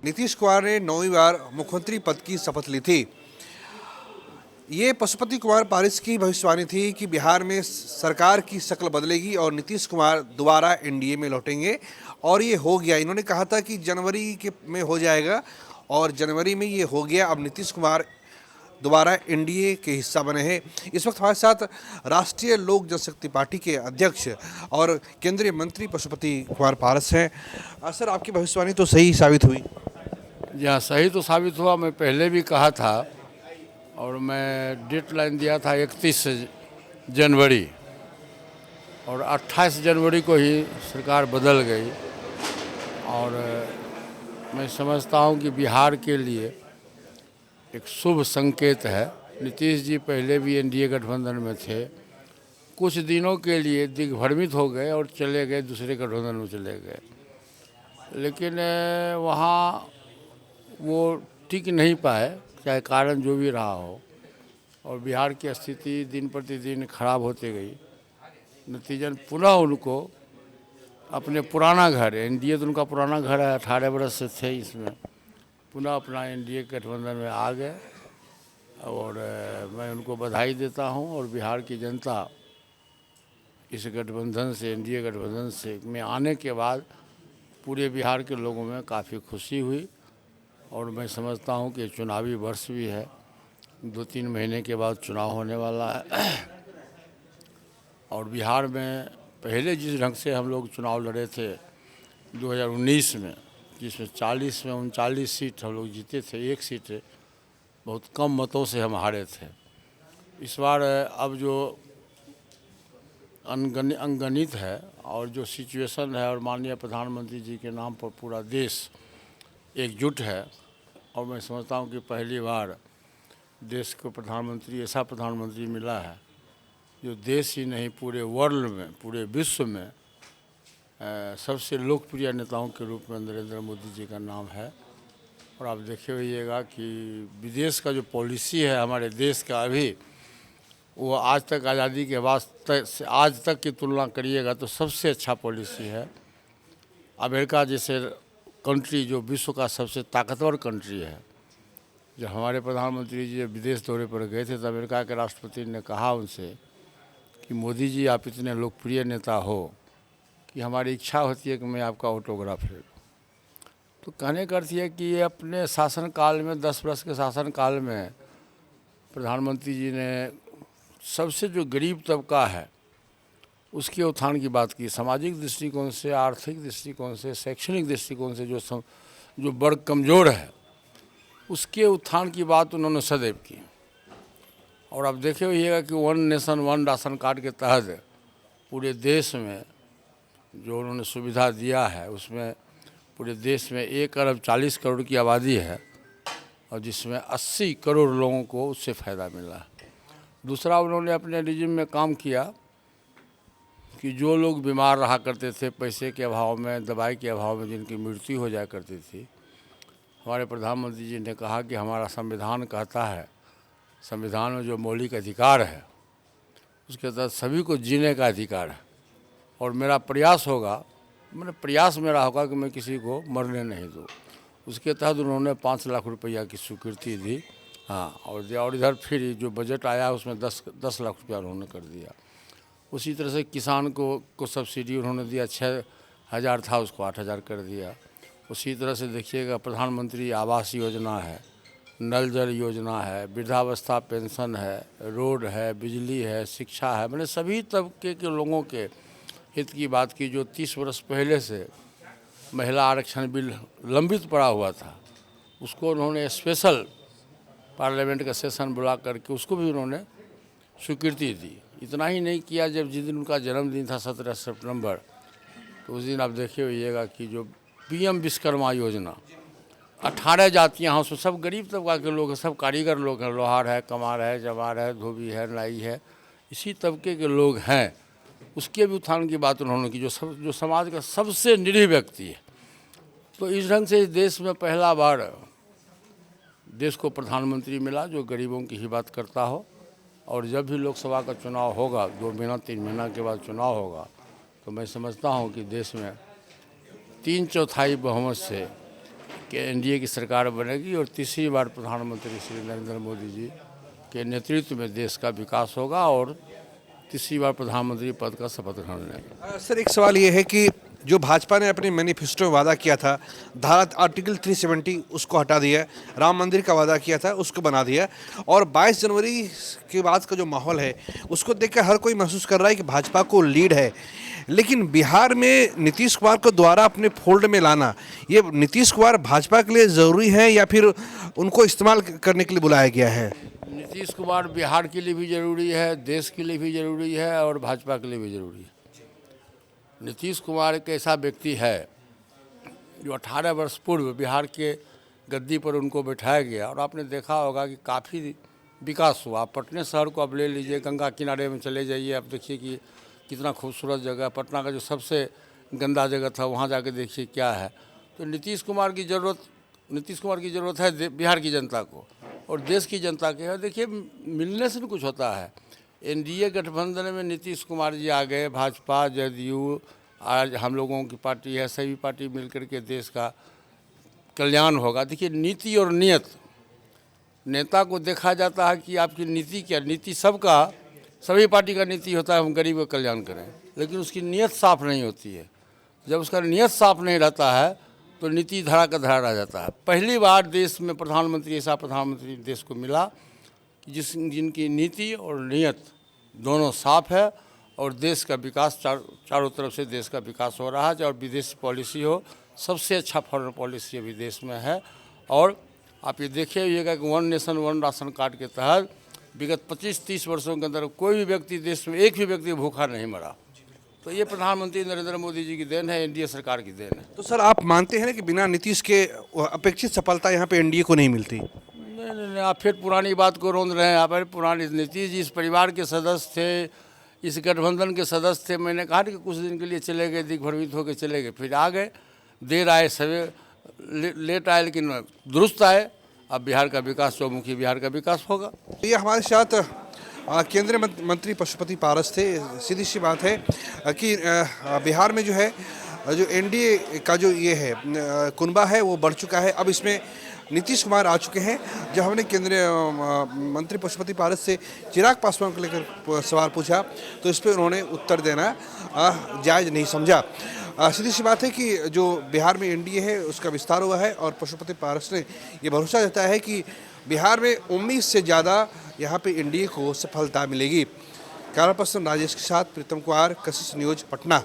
नीतीश कुमार ने 9वीं बार मुख्यमंत्री पद की शपथ ली थी। ये पशुपति कुमार पारस की भविष्यवाणी थी कि बिहार में सरकार की शक्ल बदलेगी और नीतीश कुमार दोबारा एनडीए में लौटेंगे, और ये हो गया। इन्होंने कहा था कि जनवरी के में हो जाएगा, और जनवरी में ये हो गया। अब नीतीश कुमार दोबारा एनडीए के हिस्सा बने हैं। इस वक्त हमारे साथ राष्ट्रीय लोक जनशक्ति पार्टी के अध्यक्ष और केंद्रीय मंत्री पशुपति कुमार पारस हैं। सर, आपकी भविष्यवाणी तो सही साबित हुई। जी हाँ, सही तो साबित हुआ। मैं पहले भी कहा था और मैं डेडलाइन दिया था 31 जनवरी, और 28 जनवरी को ही सरकार बदल गई। और मैं समझता हूँ कि बिहार के लिए एक शुभ संकेत है। नीतीश जी पहले भी एनडीए गठबंधन में थे, कुछ दिनों के लिए दिग्भ्रमित हो गए और चले गए, दूसरे गठबंधन में चले गए, लेकिन वहाँ वो टिक नहीं पाए, चाहे कारण जो भी रहा हो, और बिहार की स्थिति दिन प्रतिदिन खराब होती गई। नतीजन पुनः उनको अपने पुराना घर, एनडीए तो उनका पुराना घर है, 18 बरस से थे इसमें, पुनः अपना एनडीए गठबंधन में आ गए। और मैं उनको बधाई देता हूं, और बिहार की जनता इस गठबंधन से, एनडीए गठबंधन से में आने के बाद पूरे बिहार के लोगों में काफ़ी खुशी हुई। और मैं समझता हूं कि चुनावी वर्ष भी है, 2-3 महीने के बाद चुनाव होने वाला है। और बिहार में पहले जिस ढंग से हम लोग चुनाव लड़े थे 2019 में, जिसमें 40 में 39 सीट हम लोग जीते थे, एक सीट बहुत कम मतों से हम हारे थे। इस बार अब जो अनगणित है और जो सिचुएशन है, और माननीय प्रधानमंत्री जी के नाम पर पूरा देश एकजुट है, और मैं समझता हूँ कि पहली बार देश को प्रधानमंत्री, ऐसा प्रधानमंत्री मिला है जो देश ही नहीं पूरे वर्ल्ड में, पूरे विश्व में सबसे लोकप्रिय नेताओं के रूप में नरेंद्र मोदी जी का नाम है। और आप देखे होइएगा कि विदेश का जो पॉलिसी है हमारे देश का, अभी वो आज तक आज़ादी के बाद से आज तक की तुलना करिएगा तो सबसे अच्छा पॉलिसी है। अमेरिका जैसे कंट्री, जो विश्व का सबसे ताकतवर कंट्री है, जब हमारे प्रधानमंत्री जी विदेश दौरे पर गए थे तो अमेरिका के राष्ट्रपति ने कहा उनसे कि मोदी जी, आप इतने लोकप्रिय नेता हो कि हमारी इच्छा होती है कि मैं आपका ऑटोग्राफ ले लूँ। तो कहने का अर्थ यह कि ये अपने शासनकाल में, 10 वर्ष के शासनकाल में, प्रधानमंत्री जी ने सबसे जो गरीब तबका है उसके उत्थान की बात की। सामाजिक दृष्टिकोण से, आर्थिक दृष्टिकोण से, शैक्षणिक दृष्टिकोण से जो वर्ग कमज़ोर है उसके उत्थान की बात उन्होंने सदैव की। और अब देखे होइएगा कि 1 नेशन 1 राशन कार्ड के तहत पूरे देश में जो उन्होंने सुविधा दिया है, उसमें पूरे देश में 1 अरब 40 करोड़ की आबादी है, और जिसमें 80 करोड़ लोगों को उससे फ़ायदा मिला है। दूसरा, उन्होंने अपने रिजिम में काम किया कि जो लोग बीमार रहा करते थे, पैसे के अभाव में, दवाई के अभाव में जिनकी मृत्यु हो जाया करती थी, हमारे प्रधानमंत्री जी ने कहा कि हमारा संविधान कहता है, संविधान में जो मौलिक अधिकार है उसके तहत सभी को जीने का अधिकार है, और मेरा प्रयास होगा, प्रयास मेरा होगा कि मैं किसी को मरने नहीं दूँ। उसके तहत उन्होंने 5 लाख रुपया की स्वीकृति दी। हाँ, और इधर फिर जो बजट आया उसमें 10 लाख रुपया उन्होंने कर दिया। उसी तरह से किसान को सब्सिडी उन्होंने दिया, 6,000 था उसको 8,000 कर दिया। उसी तरह से देखिएगा, प्रधानमंत्री आवास योजना है, नल जल योजना है, वृद्धावस्था पेंशन है, रोड है, बिजली है, शिक्षा है, मैंने सभी तबके के लोगों के हित की बात की। जो 30 वर्ष पहले से महिला आरक्षण बिल लंबित पड़ा हुआ था, उसको उन्होंने स्पेशल पार्लियामेंट का सेशन बुला करके उसको भी उन्होंने स्वीकृति दी। इतना ही नहीं किया, जब जिस दिन उनका जन्मदिन था 17 सितंबर, तो उस दिन आप देखे होइएगा कि जो पीएम विश्वकर्मा योजना, 18 जातियाँ हैं उसमें, सब गरीब तबका के लोग हैं, सब कारीगर लोग हैं, लोहार है, कमार है, जवार है, धोबी है, नाई है, इसी तबके के लोग हैं। उसके भी उत्थान की बात उन्होंने की, जो समाज का सबसे निरीह व्यक्ति है। तो इस ढंग से इस देश में पहला बार देश को प्रधानमंत्री मिला जो गरीबों की ही बात करता हो। और जब भी लोकसभा का चुनाव होगा, 2 महीना 3 महीना के बाद चुनाव होगा, तो मैं समझता हूं कि देश में 3/4 बहुमत से कि एनडीए की सरकार बनेगी और तीसरी बार प्रधानमंत्री श्री नरेंद्र मोदी जी के नेतृत्व में देश का विकास होगा और तीसरी बार प्रधानमंत्री पद का शपथ ग्रहण लेंगे। सर एक सवाल ये है कि जो भाजपा ने अपने मैनिफेस्टो में वादा किया था, धारा आर्टिकल 370 उसको हटा दिया, राम मंदिर का वादा किया था उसको बना दिया, और 22 जनवरी के बाद का जो माहौल है उसको देखकर हर कोई महसूस कर रहा है कि भाजपा को लीड है। लेकिन बिहार में नीतीश कुमार को दोबारा अपने फोल्ड में लाना, ये नीतीश कुमार भाजपा के लिए ज़रूरी है या फिर उनको इस्तेमाल करने के लिए बुलाया गया है? नीतीश कुमार बिहार के लिए भी ज़रूरी है, देश के लिए भी ज़रूरी है और भाजपा के लिए भी ज़रूरी है। नीतीश कुमार एक ऐसा व्यक्ति है जो 18 वर्ष पूर्व बिहार के गद्दी पर उनको बैठाया गया और आपने देखा होगा कि काफ़ी विकास हुआ। पटने शहर को अब ले लीजिए, गंगा किनारे में चले जाइए, आप देखिए कि कितना खूबसूरत जगह। पटना का जो सबसे गंदा जगह था वहाँ जाके देखिए क्या है। तो नीतीश कुमार की ज़रूरत है बिहार की जनता को और देश की जनता के। और देखिए मिलने से भी कुछ होता है। एनडीए गठबंधन में नीतीश कुमार जी आ गए, भाजपा, जदयू, आज हम लोगों की पार्टी है, सभी पार्टी मिलकर के देश का कल्याण होगा। देखिए नीति और नियत, नेता को देखा जाता है कि आपकी नीति क्या, नीति सबका, सभी पार्टी का नीति होता है हम गरीब का कल्याण करें, लेकिन उसकी नियत साफ नहीं होती है। जब उसका नियत साफ नहीं रहता है तो नीति धरा का धरा रह जाता है। पहली बार देश में प्रधानमंत्री, ऐसा प्रधानमंत्री देश को मिला जिनकी नीति और नियत दोनों साफ है और देश का विकास चारों तरफ से देश का विकास हो रहा है। और विदेशी पॉलिसी हो, सबसे अच्छा फॉरेन पॉलिसी अभी देश में है। और आप ये देखिएगा कि one nation one ration card के तहत विगत 25-30 वर्षों के अंदर कोई भी व्यक्ति देश में, एक भी व्यक्ति भूखा नहीं मरा। तो ये प्रधानमंत्री नरेंद्र मोदी जी की देन है, एनडीए सरकार की देन है। तो सर आप मानते हैं ना कि बिना नीतीश के अपेक्षित सफलता यहाँ पे एनडीए को नहीं मिलती? नहीं, आप फिर पुरानी बात को रोंद रहे हैं। आप पुरानी नीतीश जी इस परिवार के सदस्य थे, इस गठबंधन के सदस्य थे। मैंने कहा कि कुछ दिन के लिए चले गए, दिग्भ्रमित होकर चले गए, फिर आ गए। देर आए सवेर, लेट आए लेकिन दुरुस्त आए। अब बिहार का विकास, चौमुखी बिहार का विकास होगा। ये हमारे साथ केंद्रीय मंत्री पशुपति पारस थे। सीधी सी बात है कि बिहार में जो है, जो एनडीए का जो ये है कुनबा है वो बढ़ चुका है। अब इसमें नीतीश कुमार आ चुके हैं। जब हमने केंद्रीय मंत्री पशुपति पारस से चिराग पासवान को लेकर सवाल पूछा तो इस पर उन्होंने उत्तर देना जायज़ नहीं समझा। सीधी सी बात है कि जो बिहार में एनडीए है उसका विस्तार हुआ है और पशुपति पारस ने ये भरोसा जताया है कि बिहार में उम्मीद से ज़्यादा यहाँ पे एनडीए को सफलता मिलेगी। कैमरा पर्सन राजेश के साथ प्रीतम कुमार, कशिश न्यूज़, पटना।